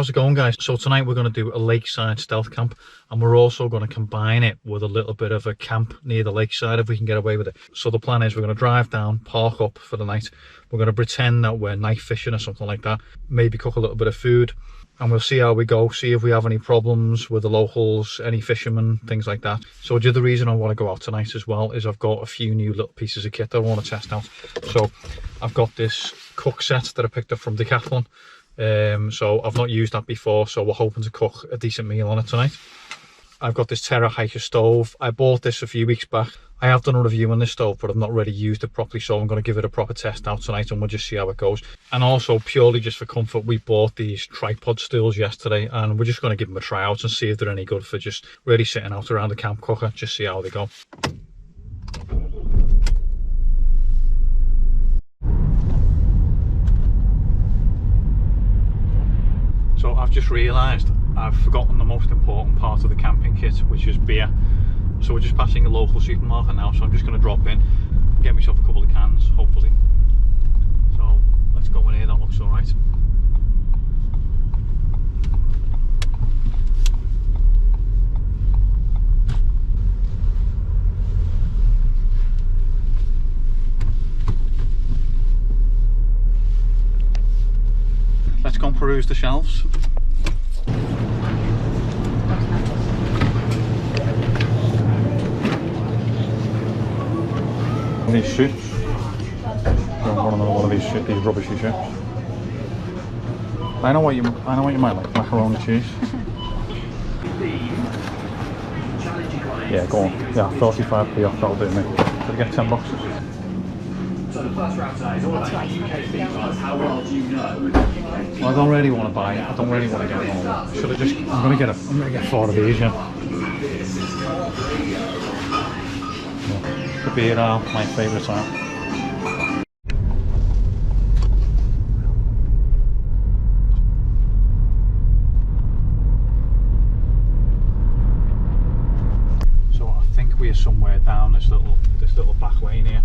How's it going, guys? So tonight we're going to do a lakeside stealth camp, and we're also going to combine it with a little bit of a camp near the lakeside if we can get away with it. So the plan is we're going to drive down, park up for the night. We're going to pretend that we're night fishing or something like that, maybe cook a little bit of food, and we'll see how we go, see if we have any problems with the locals, any fishermen, things like that. So the other reason I want to go out tonight as well is I've got a few new little pieces of kit that I want to test out. So I've got this cook set that I picked up from Decathlon. So I've not used that before, so we're hoping to cook a decent meal on it tonight. I've got this Terra Hiker stove. I bought this a few weeks back. I have done a review on this stove, but I've not really used it properly, so I'm going to give it a proper test out tonight and we'll just see how it goes. And also, purely just for comfort, we bought these tripod stools yesterday, and we're just going to give them a try out and see if they're any good for just really sitting out around the camp cooker, just see how they go. So I've just realised I've forgotten the most important part of the camping kit, which is beer. So we're just passing a local supermarket now, so I'm just going to drop in and get myself a couple of cans, hopefully. So let's go in here, that looks alright. Let's go and peruse the shelves. These shirts. I don't want another one of these rubbishy shirts. I know what you might like, macaroni cheese. Yeah, go on. Yeah, 45p off, that'll do me. Should I get 10 boxes? So the first round today is all about UK feedbacks. How well do you know? Well, I don't really want to buy it. I don't really want to get it all. Should I just? I'm gonna get 4 of these. Yeah. The beer ale, my favourite ale. So I think we are somewhere down this little back lane here.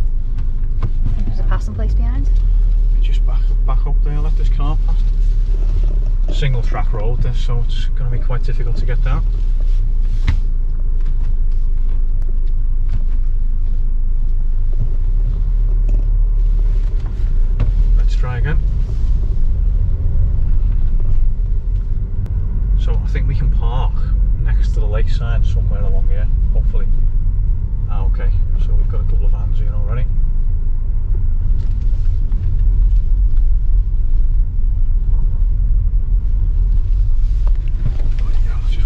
There's a passing place behind. Just back up there, let this car past. Single track road this, so it's going to be quite difficult to get down. Let's try again. So I think we can park next to the lakeside somewhere along here, hopefully. Okay, so we've got a couple of vans here already.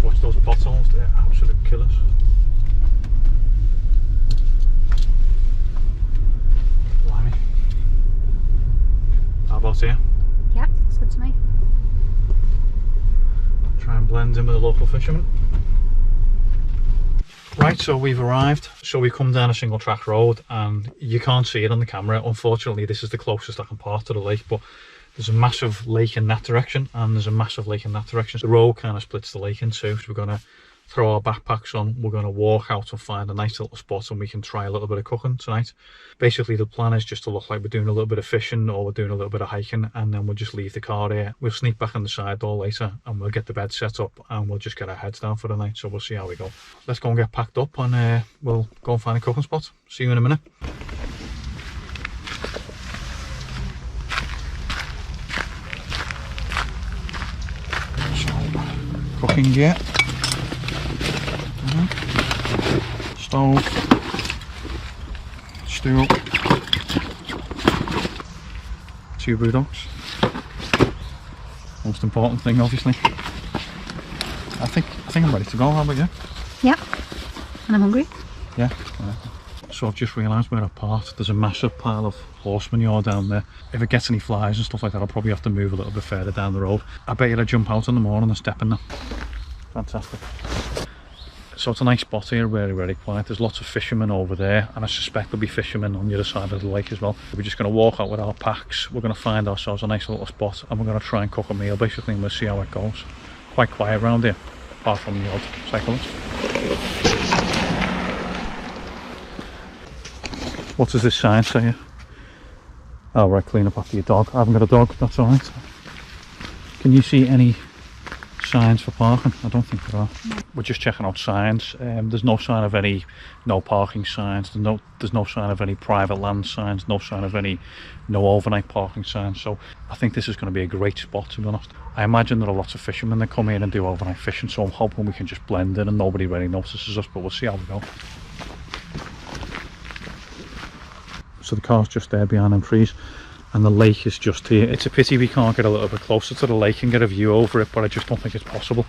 Watch those potholes, they're absolute killers. Blimey. How about here? Yeah, looks good to me. Try and blend in with the local fishermen. Right, so we've arrived. So we come down a single track road and you can't see it on the camera. Unfortunately, this is the closest I can park to the lake, but there's a massive lake in that direction and there's a massive lake in that direction. So the road kind of splits the lake in two. So we're going to throw our backpacks on, we're going to walk out and find a nice little spot and we can try a little bit of cooking tonight. Basically the plan is just to look like we're doing a little bit of fishing or we're doing a little bit of hiking, and then we'll just leave the car here. We'll sneak back on the side door later and we'll get the bed set up and we'll just get our heads down for the night. So we'll see how we go. Let's go and get packed up and we'll go and find a cooking spot. See you in a minute. Cooking gear, stove, stool, 2 brew dogs. Most important thing, obviously. I think I'm ready to go. How about you? Yeah, and I'm hungry. Yeah. So I've just realised where I parked. There's a massive pile of horse manure down there. If it gets any flies and stuff like that, I'll probably have to move a little bit further down the road. I bet you I'd jump out in the morning and step in there. Fantastic. So it's a nice spot here, really quiet. There's lots of fishermen over there, and I suspect there'll be fishermen on the other side of the lake as well. We're just going to walk out with our packs. We're going to find ourselves a nice little spot and we're going to try and cook a meal basically, and we'll see how it goes. Quite quiet around here, apart from the odd cyclist. What does this sign say here? Oh right, clean up after your dog. I haven't got a dog, that's alright. Can you see any signs for parking? I don't think there are. We're just checking out signs. There's no sign of any no parking signs. There's no sign of any private land signs. No sign of any no overnight parking signs. So I think this is going to be a great spot, to be honest. I imagine there are lots of fishermen that come here and do overnight fishing, so I'm hoping we can just blend in and nobody really notices us, but we'll see how we go. So the car's just there behind them trees and the lake is just here. It's a pity we can't get a little bit closer to the lake and get a view over it, but I just don't think it's possible.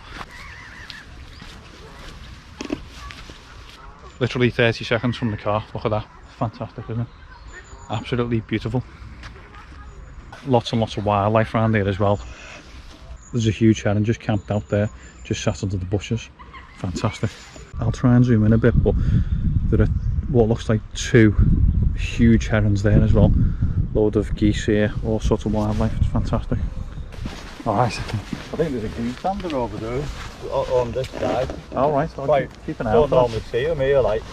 Literally 30 seconds from the car. Look at that. Fantastic, isn't it? Absolutely beautiful. Lots and lots of wildlife around here as well. There's a huge heron just camped out there, just sat under the bushes. Fantastic. I'll try and zoom in a bit, but there are what looks like 2 huge herons there as well. Load of geese here, all sorts of wildlife. It's fantastic. Alright. I think there's a greenspander over there on this side. Alright, I'll keep an eye out. Don't normally see them here, like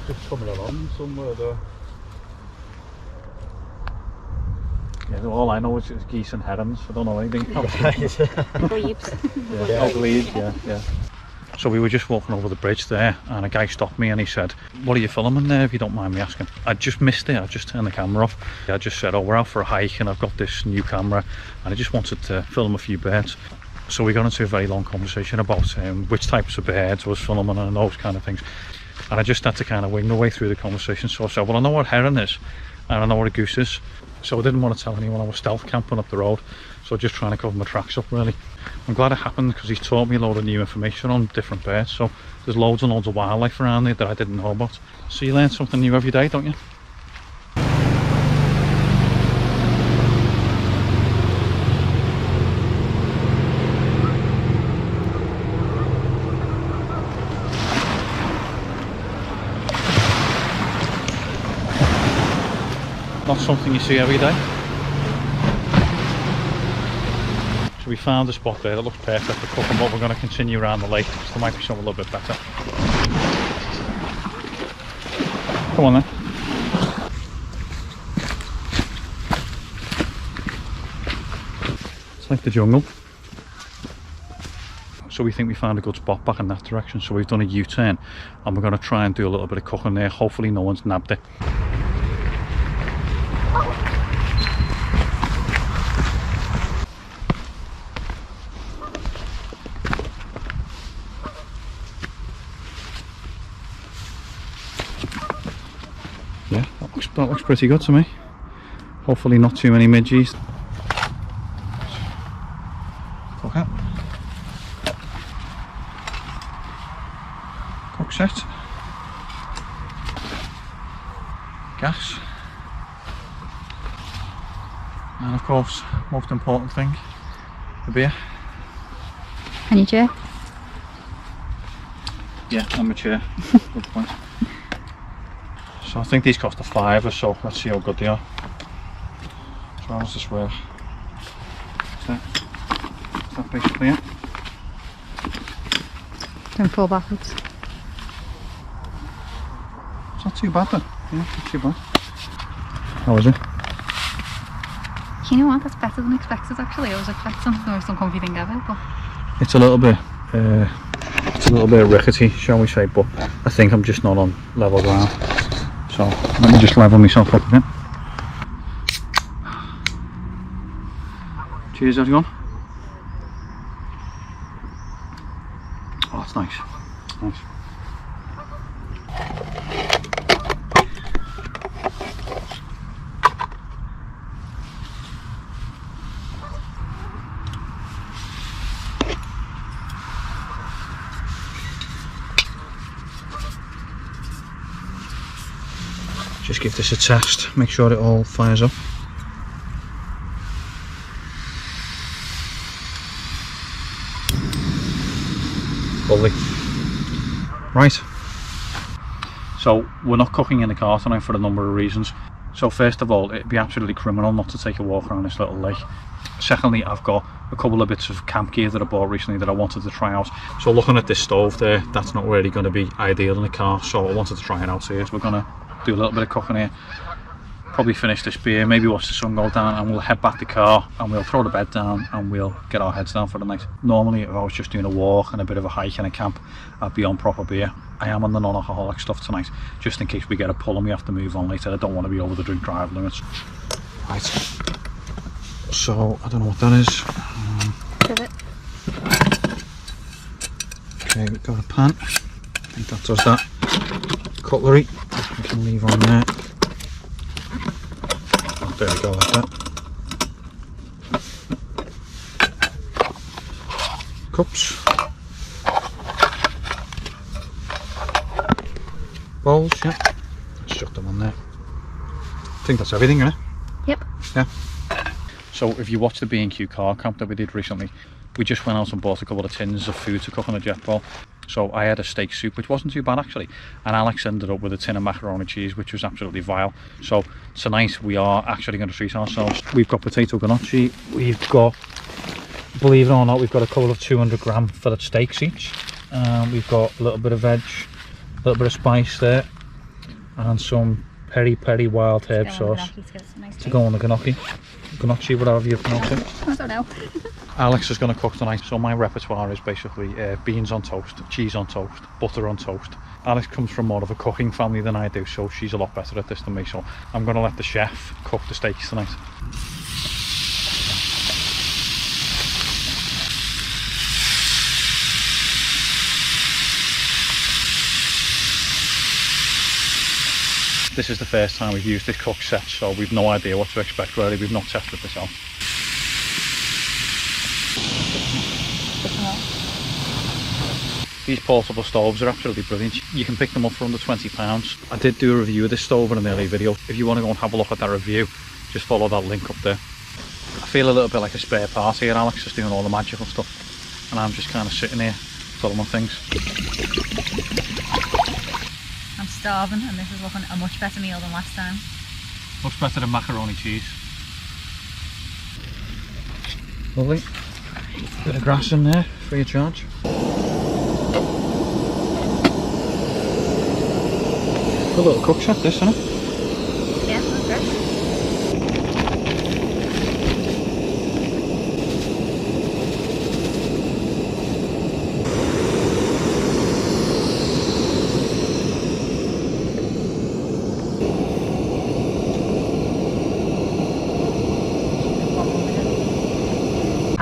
just coming along somewhere there. Yeah, all I know is geese and herons. I don't know anything else. Glebes. Yeah. Glebes, yeah. So we were just walking over the bridge there and a guy stopped me and he said, "What are you filming there, if you don't mind me asking?" I just missed it. I just turned the camera off. I just said, "Oh, we're out for a hike and I've got this new camera and I just wanted to film a few birds." So we got into a very long conversation about which types of birds I was filming and those kind of things. And I just had to kind of wing my way through the conversation. So I said, "Well, I know what heron is and I know what a goose is." So I didn't want to tell anyone I was stealth camping up the road. So just trying to cover my tracks up, really. I'm glad it happened because he's taught me a load of new information on different birds. So there's loads and loads of wildlife around here that I didn't know about. So you learn something new every day, don't you? Not something you see every day. So we found a spot there that looks perfect for cooking, but we're going to continue around the lake because there might be something a little bit better. Come on then. It's like the jungle. So we think we found a good spot back in that direction, so we've done a U-turn and we're going to try and do a little bit of cooking there. Hopefully no one's nabbed it. Yeah, that looks pretty good to me. Hopefully not too many midges. Cook it. Cook set. Gas. And of course, most important thing, the beer. And your chair? Yeah, and my chair. Good point. So I think these cost a £5 or so. Let's see how good they are. So how does this work? Is that basically it? Don't fall backwards. It's not too bad then. Yeah, not too bad. How is it? You know what? That's better than expected actually. I was expecting the most uncomfy thing ever, but It's a little bit rickety, shall we say, but I think I'm just not on level ground. So let me just level myself up a bit. Cheers everyone. Oh, it's nice. Nice. Just give this a test, make sure it all fires up. Lovely. Right. So we're not cooking in the car tonight for a number of reasons. So first of all, it'd be absolutely criminal not to take a walk around this little lake. Secondly, I've got a couple of bits of camp gear that I bought recently that I wanted to try out. So looking at this stove there, that's not really going to be ideal in a car, so I wanted to try it out here. So we're going to do a little bit of cooking here. probably finish this beer, maybe watch the sun go down, and we'll head back to the car and we'll throw the bed down and we'll get our heads down for the night. Normally if I was just doing a walk and a bit of a hike and a camp, I'd be on proper beer. I am on the non-alcoholic stuff tonight, just in case we get a pull and we have to move on later. I don't want to be over the drink drive limits. Right, so I don't know what that is. Pivot. Okay, we've got a pan. I think that does that. Cutlery, we can leave on there. Oh, there we go, like that. Cups. Bowls, yeah. Let's chuck them on there. I think that's everything, isn't it? Yep. Yeah. So if you watched the B&Q car camp that we did recently, we just went out and bought a couple of tins of food to cook on a jet bowl. So I had a steak soup, which wasn't too bad actually, and Alex ended up with a tin of macaroni and cheese, which was absolutely vile. So tonight we are actually going to treat ourselves. We've got potato gnocchi, we've got, believe it or not, we've got a couple of 200-gram fillet steaks each. We've got a little bit of veg, a little bit of spice there, and some peri wild herb sauce to go on the gnocchi, whatever you pronounce it. I don't know. Alex is going to cook tonight, so my repertoire is basically beans on toast, cheese on toast, butter on toast. Alex comes from more of a cooking family than I do, so she's a lot better at this than me, so I'm going to let the chef cook the steaks tonight. This is the first time we've used this cook set, so we've no idea what to expect really. We've not tested this out. These portable stoves are absolutely brilliant. You can pick them up for under £20. I did do a review of this stove in an earlier video. If you want to go and have a look at that review, just follow that link up there. I feel a little bit like a spare part here. Alex is doing all the magical stuff and I'm just kind of sitting here filming things. I'm starving and this is looking a much better meal than last time. Much better than macaroni cheese. Lovely. Bit of grass in there, free of charge. A little cook set this, isn't it? Yeah, that's great.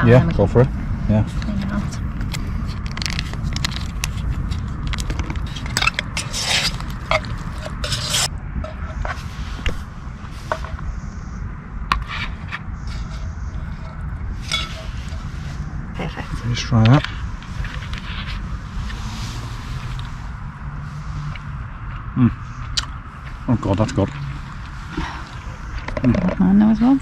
Yeah, go for it. Yeah. Perfect. Just try that. Oh god, that's good. Mine now as well.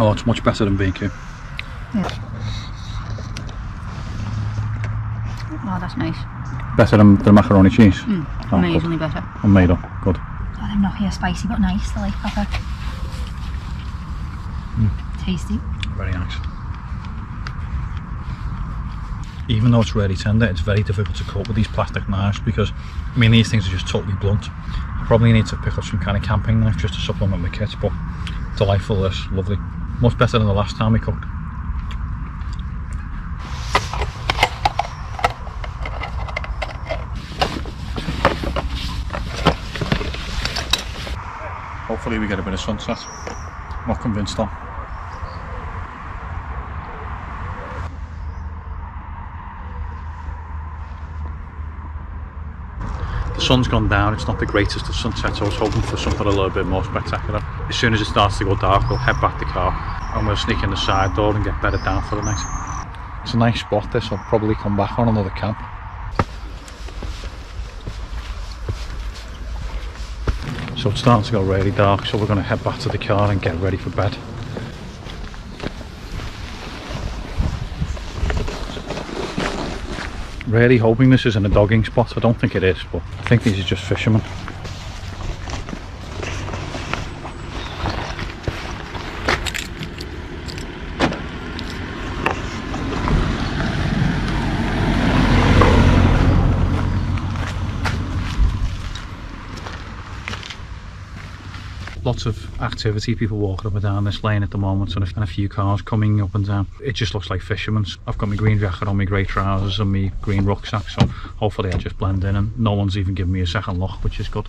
Oh, it's much better than B&Q. Yeah. Oh, that's nice. Better than the macaroni cheese? Amazingly better. And made up, good. Oh, them gnocchi are spicy but nice. They're like proper. Tasty. Very nice. Even though it's really tender, it's very difficult to cut with these plastic knives because, I mean, these things are just totally blunt. I probably need to pick up some kind of camping knife just to supplement my kit, but delightful, this, lovely. Much better than the last time we cooked. Hopefully we get a bit of sunset. Not convinced though. The sun's gone down, it's not the greatest of sunsets. I was hoping for something a little bit more spectacular. As soon as it starts to go dark, we'll head back to the car and we'll sneak in the side door and get bedded down for the night. It's a nice spot this, I'll probably come back on another camp. So it's starting to go really dark, so we're going to head back to the car and get ready for bed. Really hoping this isn't a dogging spot. I don't think it is, but I think these are just fishermen. lots of activity, people walking up and down this lane at the moment, and a few cars coming up and down. It just looks like fishermen's. I've got my green jacket on, my grey trousers and my green rucksack, so hopefully I just blend in, and no one's even giving me a second look, which is good.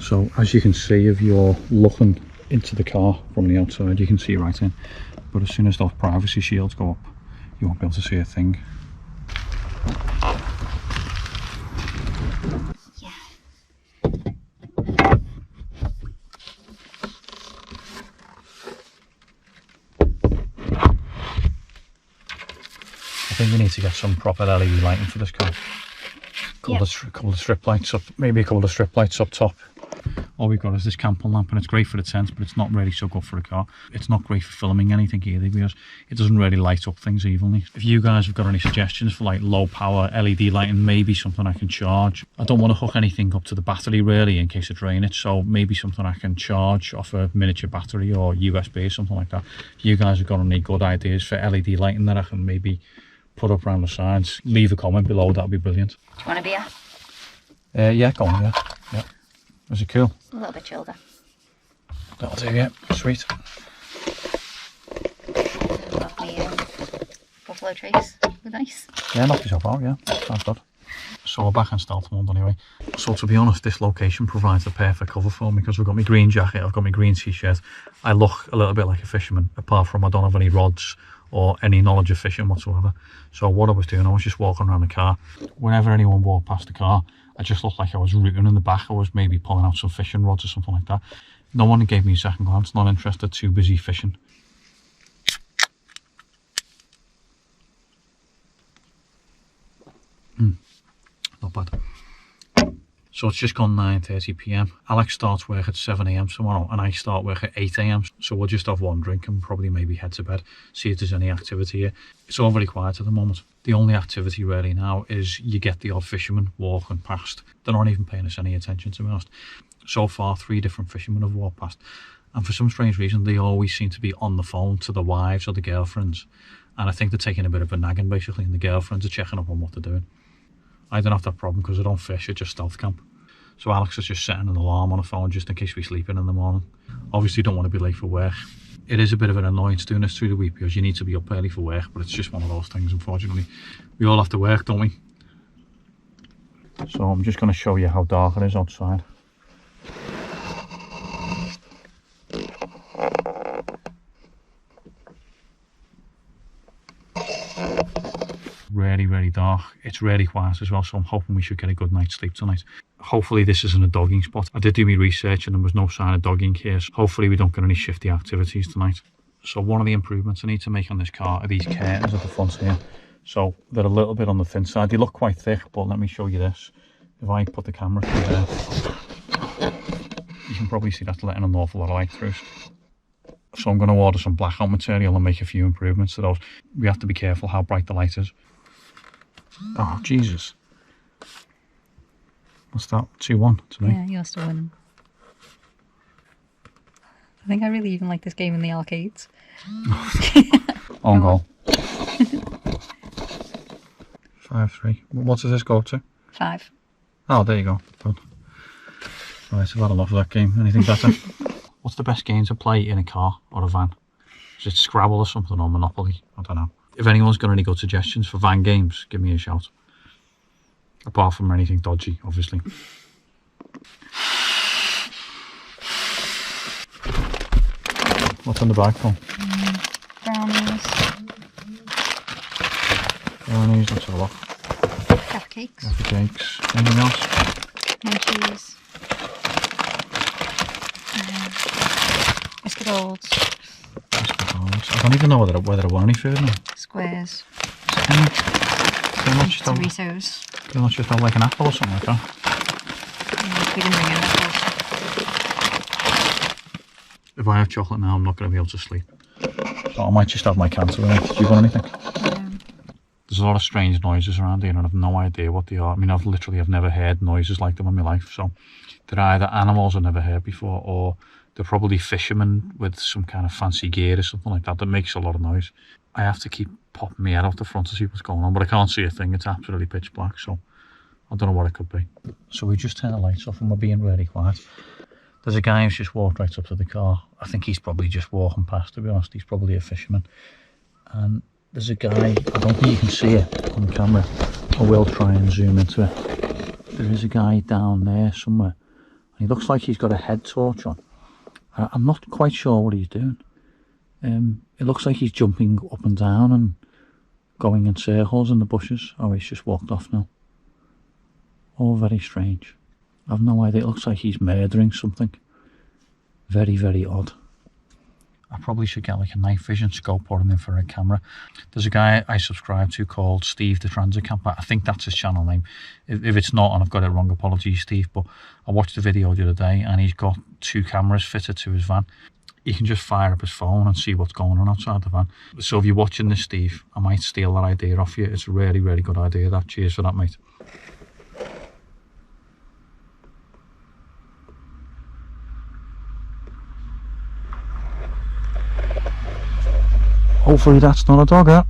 So as you can see, if you're looking into the car from the outside, you can see right in, but as soon as those privacy shields go up, you won't be able to see a thing. Yeah. I think we need to get some proper LED lighting for this car. Couple of strip lights up, maybe a couple of strip lights up top. All we've got is this camping lamp, and it's great for the tent, but it's not really so good for a car. It's not great for filming anything either, because it doesn't really light up things evenly. If you guys have got any suggestions for like low power LED lighting, maybe something I can charge. I don't want to hook anything up to the battery really in case of drainage, so maybe something I can charge off a miniature battery or USB or something like that. If you guys have got any good ideas for LED lighting that I can maybe put up around the sides, leave a comment below, that would be brilliant. Do you want a beer? Yeah, go on, yeah. Was it cool? A little bit chilled. That'll do, yeah. Sweet. Love me buffalo trace with ice. Yeah, knock yourself out, yeah. Sounds good. So we're back in stealth mode anyway. So to be honest, this location provides the perfect cover for me, because we've got my green jacket, I've got my green t-shirt. I look a little bit like a fisherman, apart from I don't have any rods or any knowledge of fishing whatsoever. So what I was doing, I was just walking around the car. Whenever anyone walked past the car, I just looked like I was rooting in the back. I was maybe pulling out some fishing rods or something like that. No one gave me a second glance, not interested, too busy fishing. Not bad. So it's just gone 9:30 p.m. Alex starts work at 7 a.m. tomorrow, and I start work at 8 a.m. So we'll just have one drink and probably maybe head to bed, see if there's any activity here. It's all very quiet at the moment. The only activity really now is you get the odd fisherman walking past. They're not even paying us any attention, to be honest. So far, 3 different fishermen have walked past, and for some strange reason they always seem to be on the phone to the wives or the girlfriends, and I think they're taking a bit of a nagging basically, and the girlfriends are checking up on what they're doing. I don't have that problem because I don't fish, it's just stealth camp. So Alex is just setting an alarm on the phone just in case we sleep in the morning. Obviously don't want to be late for work. It is a bit of an annoyance doing this through the week because you need to be up early for work, but it's just one of those things, unfortunately. We all have to work, don't we? So I'm just going to show you how dark it is outside. Really dark. It's really quiet as well, so I'm hoping we should get a good night's sleep tonight. Hopefully this isn't a dogging spot. I did do my research and there was no sign of dogging here, so hopefully we don't get any shifty activities tonight. So one of the improvements I need to make on this car are these curtains at the front here. So they're a little bit on the thin side. They look quite thick, but let me show you this. If I put the camera through there, you can probably see that's letting an awful lot of light through. So I'm going to order some blackout material and make a few improvements to those. We have to be careful how bright the light is. Oh, Jesus. What's that? 2-1 to me. Yeah, you're still winning. I think I really even like this game in the arcades. On goal. 5-3. What does this go up to? 5. Oh, there you go. Good. Right, I've had enough of that game. Anything better? What's the best game to play in a car or a van? Is it Scrabble or something, or Monopoly? I don't know. If anyone's got any good suggestions for van games, give me a shout. Apart from anything dodgy, obviously. What's on the bag, Paul? Brownies. Brownies, let's have a look. Cupcakes. Cupcakes. Anything else? Munchies. Biscuit rolls. I don't even know whether I want any food now. Squares. Can I not just have, Doritos. can I not just have like an apple or something like that? Yeah, we didn't bring any apples. If I have chocolate now, I'm not going to be able to sleep. So I might just have my cancer in it. Do you want anything? There's a lot of strange noises around here and I have no idea what they are. I mean, I've never heard noises like them in my life. So they're either animals I've never heard before, or They're probably fishermen with some kind of fancy gear or something like that that makes a lot of noise. I have to keep popping my head out the front to see what's going on, but I can't see a thing. It's absolutely pitch black, so I don't know what it could be. So we just turned the lights off and we're being really quiet. There's a guy who's just walked right up to the car. I think he's probably just walking past, to be honest. He's probably a fisherman. And there's a guy, I don't think you can see it on camera. I will try and zoom into it. There is a guy down there somewhere. And he looks like he's got a head torch on. I'm not quite sure what he's doing. It looks like he's jumping up and down and going in circles in the bushes. Oh, he's just walked off now. All very strange. I've no idea. It looks like he's murdering something. Very, very odd. I probably should get like a night vision scope or an infrared camera. There's a guy I subscribe to called Steve the Transit Camper. I think that's his channel name. If it's not and I've got it wrong, apologies Steve, but I watched the video the other day and he's got 2 cameras fitted to his van. He can just fire up his phone and see what's going on outside the van. So if you're watching this, Steve, I might steal that idea off you. It's a really, really good idea, that. Cheers for that, mate. Hopefully that's not a dog, huh?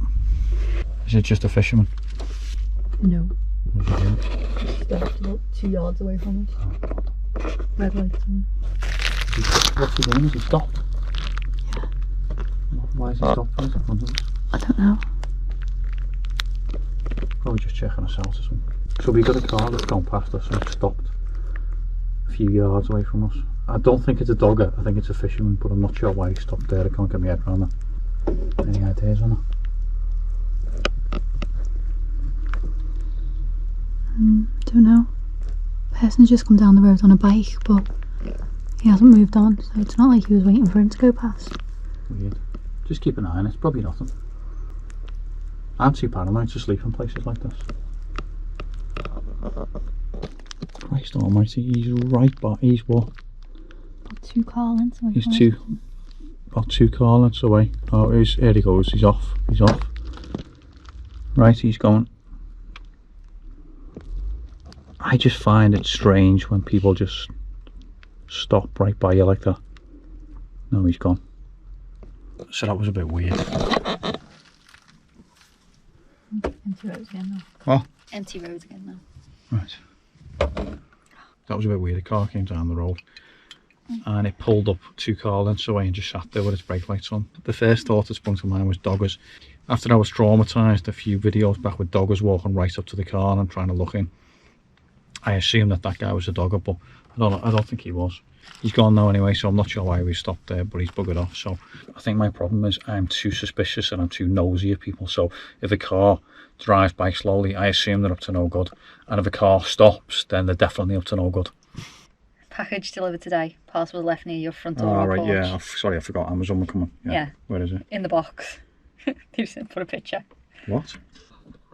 Is it just a fisherman? No. What's he doing? Stopped about 2 yards away from us. Red lights on. What's he doing? Has he stopped? Yeah. Why has he stopped? Why is he in front of us? I don't know. Probably just checking us out or something. So we got a car that's gone past us and stopped a few yards away from us. I don't think it's a dogger, I think it's a fisherman, but I'm not sure why he stopped there. I can't get my head around that. Any ideas on it? Don't know. Person's just come down the road on a bike, but he hasn't moved on, so it's not like he was waiting for him to go past. Weird. Just keep an eye on it. It's probably nothing. I'm too paranoid to sleep in places like this. Christ almighty, he's right by. He's what? About 2 car lengths away. He's about 2 car lengths away. Oh, here he goes. He's off. He's off. Right, he's going. I just find it strange when people just stop right by you like that. No, he's gone. So that was a bit weird. Empty roads again now. What? Empty roads again now. Right. That was a bit weird. A car came down the road and it pulled up 2 car lengths away and just sat there with its brake lights on. The first thought that sprung to mind was doggers. After I was traumatised a few videos back with doggers walking right up to the car and trying to look in, I assumed that guy was a dogger, but I don't think he was. He's gone now anyway, so I'm not sure why we stopped there, but he's buggered off. So I think my problem is I'm too suspicious and I'm too nosy of people. So if a car drives by slowly, I assume they're up to no good. And if a car stops, then they're definitely up to no good. Package delivered today. Parcel was left near your front door. Oh, right, yeah. Sorry, I forgot. Amazon were coming. Yeah. Where is it? In the box. They just didn't put a picture. What?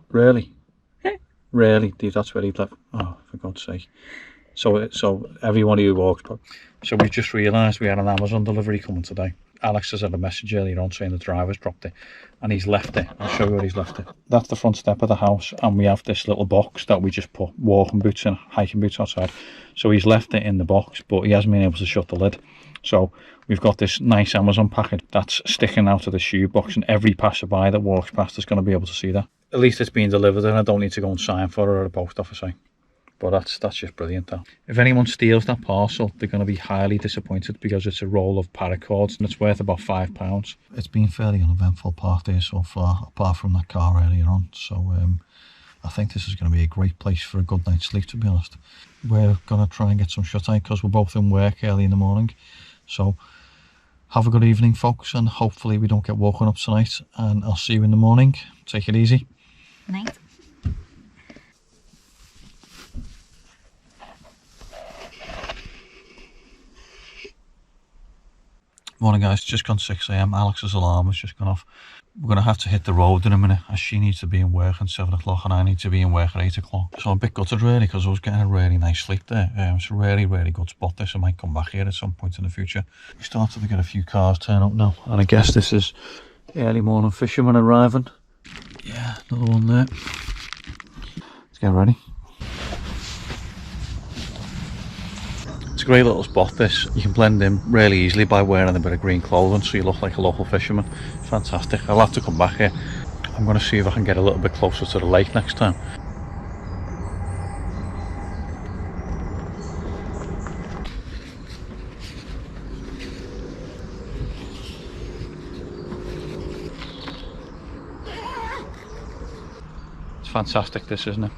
Really? Really? That's where he left. Oh, for God's sake. So everyone who walks. So we've just realised we had an Amazon delivery coming today. Alex has had a message earlier on saying the driver's dropped it and he's left it. I'll show you where he's left it. That's the front step of the house and we have this little box that we just put walking boots and hiking boots outside. So he's left it in the box, but he hasn't been able to shut the lid. So we've got this nice Amazon package that's sticking out of the shoe box and every passerby that walks past is going to be able to see that. At least it's being delivered and I don't need to go and sign for it at a post office. But that's just brilliant though. If anyone steals that parcel, they're going to be highly disappointed because it's a roll of paracords and it's worth about £5. It's been fairly uneventful part day so far, apart from that car earlier on. So I think this is going to be a great place for a good night's sleep, to be honest. We're going to try and get some shut-eye because we're both in work early in the morning. So have a good evening, folks, and hopefully we don't get woken up tonight. And I'll see you in the morning. Take it easy. Night. Morning guys, just gone 6 AM. Alex's alarm has just gone off. We're going to have to hit the road in a minute as she needs to be in work at 7 o'clock and I need to be in work at 8 o'clock. So I'm a bit gutted really because I was getting a really nice sleep there. It's a really, really good spot this. I might come back here at some point in the future. We started to get a few cars turn up now and I guess this is early morning fishermen arriving. Yeah, another one there. Let's get ready. It's a great little spot this. You can blend in really easily by wearing a bit of green clothing so you look like a local fisherman. Fantastic. I'll have to come back here. I'm going to see if I can get a little bit closer to the lake next time. It's fantastic this, isn't it?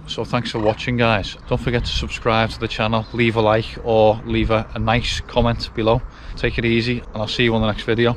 So thanks for watching, guys. Don't forget to subscribe to the channel, leave a like or leave a nice comment below. Take it easy and I'll see you on the next video.